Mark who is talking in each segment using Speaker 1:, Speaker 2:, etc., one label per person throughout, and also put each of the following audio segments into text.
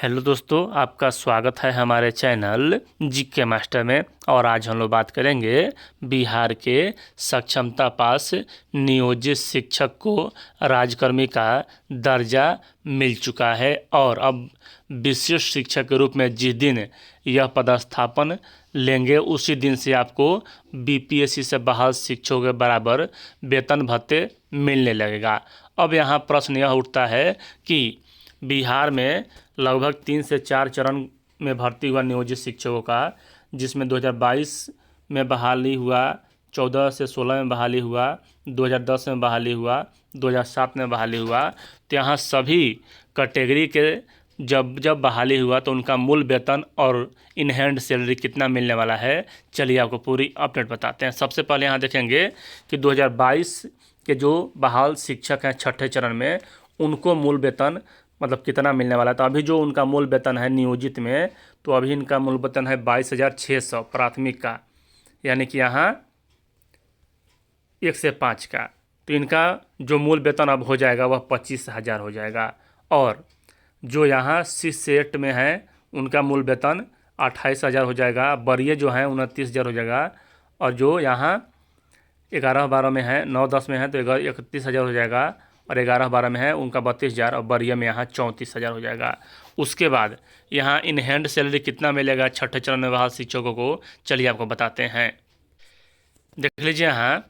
Speaker 1: Hello दोस्तों, आपका स्वागत है हमारे चैनल जीके मास्टर में। और आज हम लोग बात करेंगे बिहार के सक्षमता पास नियोजित शिक्षक को राजकर्मी का दर्जा मिल चुका है और अब विशिष्ट शिक्षक के रूप में जिस दिन यह पदस्थापन लेंगे उसी दिन से आपको बीपीएससी से बहाल शिक्षकों के बराबर वेतन भत्ते मिलने लगेगा। अब यहाँ प्रश्न यह उठता है कि बिहार में लगभग 3 से 4 चरण में भर्ती हुआ नियोजित शिक्षकों का, जिसमें 2022 में बहाली हुआ, 14 से 16 में बहाली हुआ, 2010 में बहाली हुआ, 2007 में बहाली हुआ। तो यहाँ सभी कैटेगरी के जब बहाली हुआ तो उनका मूल वेतन और इन हैंड सैलरी कितना मिलने वाला है, चलिए आपको पूरी अपडेट बताते हैं। सबसे पहले यहाँ देखेंगे कि 2022 के जो बहाल शिक्षक हैं छठे चरण में, उनको मूल वेतन मतलब कितना मिलने वाला है। तो अभी जो उनका मूल वेतन है नियोजित में, तो अभी इनका मूल वेतन है 22,600 प्राथमिक का, यानी कि यहाँ 1 से 5 का। तो इनका जो मूल वेतन अब हो जाएगा वह 25,000 हो जाएगा। और जो यहाँ 6 से 8 में है उनका मूल वेतन 28,000 हो जाएगा। वरीय जो है 29,000 हो जाएगा। और जो यहाँ 11-12 में है, 9-10 में है तो 31,000 हो जाएगा। और 11-12 में है उनका 32,000 और वरीय में यहाँ 34,000 हो जाएगा। उसके बाद यहाँ इन हैंड सैलरी कितना मिलेगा छठे चरण में बहाल शिक्षकों को, चलिए आपको बताते हैं। देख लीजिए, यहाँ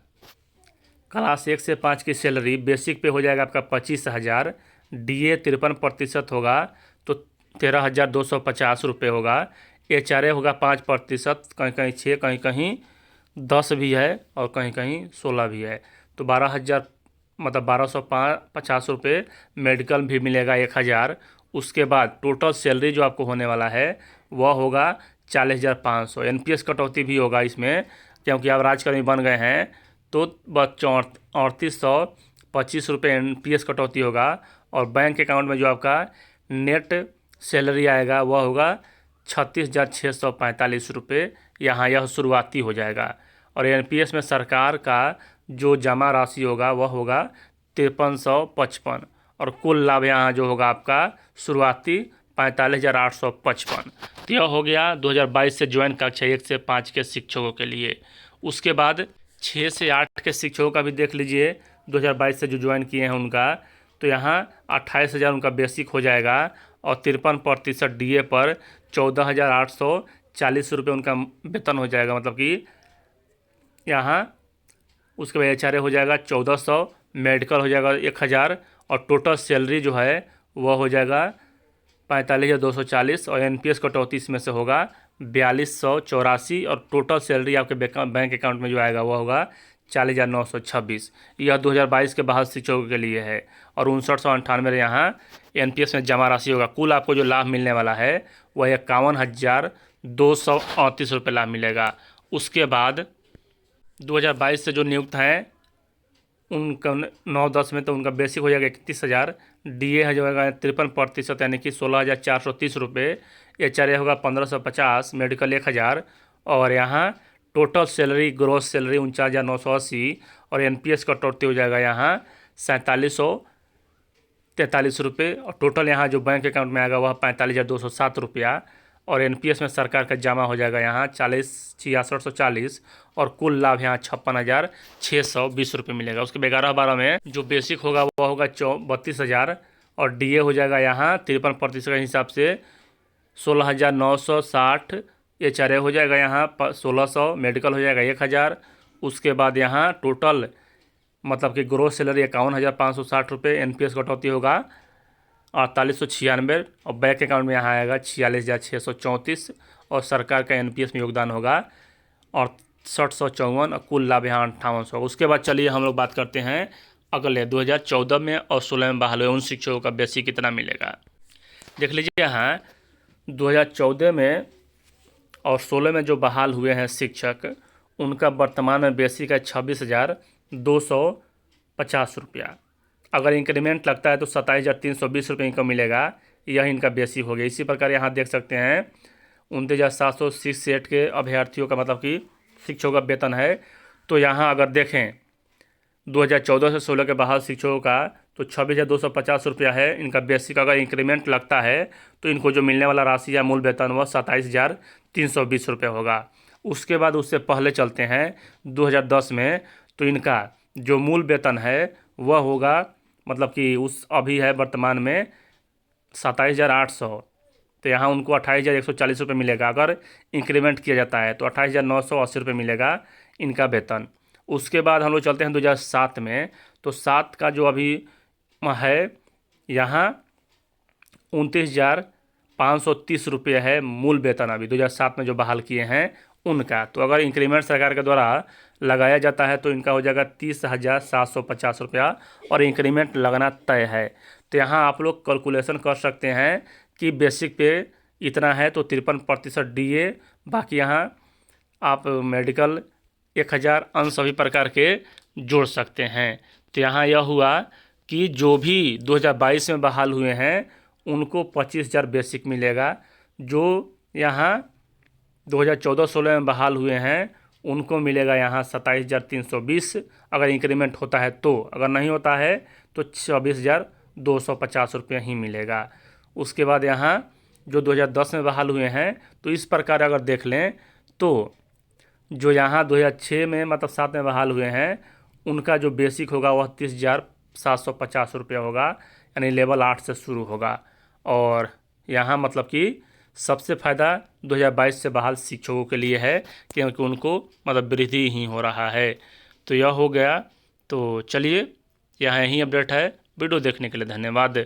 Speaker 1: क्लास 1 से 5 की सैलरी बेसिक पे हो जाएगा आपका 25,000, डीए 53% होगा तो 13,250 रुपये होगा। एचआरए होगा 5%, कहीं कहीं 6, कहीं कहीं 10 भी है और कहीं कहीं 16 भी है। तो 12,000 मतलब 1,250 रुपये। मेडिकल भी मिलेगा 1,000। उसके बाद टोटल सैलरी जो आपको होने वाला है वह होगा 40,500। एनपीएस कटौती भी होगा इसमें, क्योंकि आप राजकर्मी बन गए हैं तो बस 3,825 रुपये एनपीएस कटौती होगा। और बैंक अकाउंट में जो आपका नेट सैलरी आएगा वह होगा 36,645 रुपये। यहाँ यह शुरुआती हो जाएगा। और एनपीएस में सरकार का जो जमा राशि होगा वह होगा 5355। और कुल लाभ यहाँ जो होगा आपका शुरुआती 45,855। तो यह हो गया 2022 से ज्वाइन कक्षा 1 से 5 के शिक्षकों के लिए। उसके बाद 6 से 8 के शिक्षकों का भी देख लीजिए, 2022 से जो ज्वाइन किए हैं उनका, तो यहाँ 28,000 उनका बेसिक हो जाएगा और 53% डीए पर 14,840 रुपये उनका वेतन हो जाएगा। मतलब कि यहाँ उसके बाद एचआरए हो जाएगा 1,400, मेडिकल हो जाएगा 1,000 और टोटल सैलरी जो है वह हो जाएगा 45,240। और एनपीएस कटौती इसमें से होगा 4,284। और टोटल सैलरी आपके बैंक अकाउंट में जो आएगा वह होगा 40,926। यह 2022 के बहाल शिक्षकों के लिए है। और 59,998 यहाँ एनपीएस में जमा राशि होगा। कुल आपको जो लाभ मिलने वाला है वह 51,238 रुपये लाभ मिलेगा। उसके बाद 2022 से जो नियुक्त हैं उनका 9-10 में तो उनका बेसिक हो जाएगा 31,000, डीए हो जाएगा 53% यानी कि 16,430 रुपये। एचआरए होगा 1,550, मेडिकल 1,000। और यहाँ टोटल सैलरी ग्रोस सैलरी 49,980 और एनपीएस कटौती हो जाएगा यहाँ 4,743 रुपये। और टोटल यहाँ जो बैंक अकाउंट में आएगा वह 45,207 रुपया। और एनपीएस में सरकार का जमा हो जाएगा यहाँ 46,840। और कुल लाभ यहाँ 56,620 रुपये मिलेगा। उसके 11-12 में जो बेसिक होगा वह होगा 32,000 और डीए हो जाएगा यहाँ 53% के हिसाब से 16,960। एचआरए हो जाएगा यहाँ 1,600, मेडिकल हो जाएगा 1,000। उसके बाद यहाँ टोटल मतलब कि ग्रोस सैलरी 51,560 रुपये, एनपीएस कटौती होगा 4,896 और बैंक अकाउंट में यहाँ आएगा 46,634। और सरकार का एनपीएस में योगदान होगा और 6,754 और कुल लाभ यहाँ 5,800। उसके बाद चलिए हम लोग बात करते हैं अगले 2014 में और 16 में बहाल हुए उन शिक्षकों का बेसिक कितना मिलेगा। देख लीजिए, यहाँ 2014 में और 16 में जो बहाल हुए हैं शिक्षक, उनका वर्तमान में बेसिक है 26,250 रुपया। अगर इंक्रीमेंट लगता है तो 27,320 रुपये इनको मिलेगा। यह इनका बेसिक हो गया। इसी प्रकार यहाँ देख सकते हैं 29,768 के अभ्यर्थियों का मतलब कि शिक्षकों का वेतन है। तो यहाँ अगर देखें 2014 से 16 के बहाल शिक्षकों का, तो 26,250 रुपया है इनका बेसिक। अगर इंक्रीमेंट लगता है तो इनको जो मिलने वाला राशि या मूल वेतन वह 27,320 रुपये होगा। उसके बाद उससे पहले चलते हैं 2010 में, तो इनका जो मूल वेतन है वह होगा, मतलब कि उस अभी है वर्तमान में 27,800। तो यहाँ उनको 28,140 रुपये मिलेगा। अगर इंक्रीमेंट किया जाता है तो 28,980 रुपये मिलेगा इनका वेतन। उसके बाद हम लोग चलते हैं 2007 में, तो 7 का जो अभी है यहाँ 29,530 रुपये है मूल वेतन अभी 2007 में जो बहाल किए हैं उनका। तो अगर इंक्रीमेंट सरकार के द्वारा लगाया जाता है तो इनका हो जाएगा 30,750 रुपया, और इंक्रीमेंट लगना तय है। तो यहाँ आप लोग कैलकुलेशन कर सकते हैं कि बेसिक पे इतना है तो 53% DA, बाकी यहाँ आप मेडिकल 1,000 अन्य सभी प्रकार के जोड़ सकते हैं। तो यहाँ यह हुआ कि जो भी 2022 में बहाल हुए हैं उनको 25,000 बेसिक मिलेगा। जो यहाँ 2014-16 में बहाल हुए हैं उनको मिलेगा यहाँ 27,320 अगर इंक्रीमेंट होता है तो। अगर नहीं होता है तो 24,250 रुपये ही मिलेगा। उसके बाद यहाँ जो 2010 में बहाल हुए हैं तो इस प्रकार अगर देख लें तो जो यहाँ 2006 में मतलब 7 में बहाल हुए हैं उनका जो बेसिक होगा वह 30,750 रुपया होगा, यानी लेवल 8 से शुरू होगा। और यहाँ मतलब कि सबसे फ़ायदा 2022 से बहाल शिक्षकों के लिए है क्योंकि उनको मतलब वृद्धि ही हो रहा है। तो यह हो गया। तो चलिए यहाँ यही अपडेट है। वीडियो देखने के लिए धन्यवाद।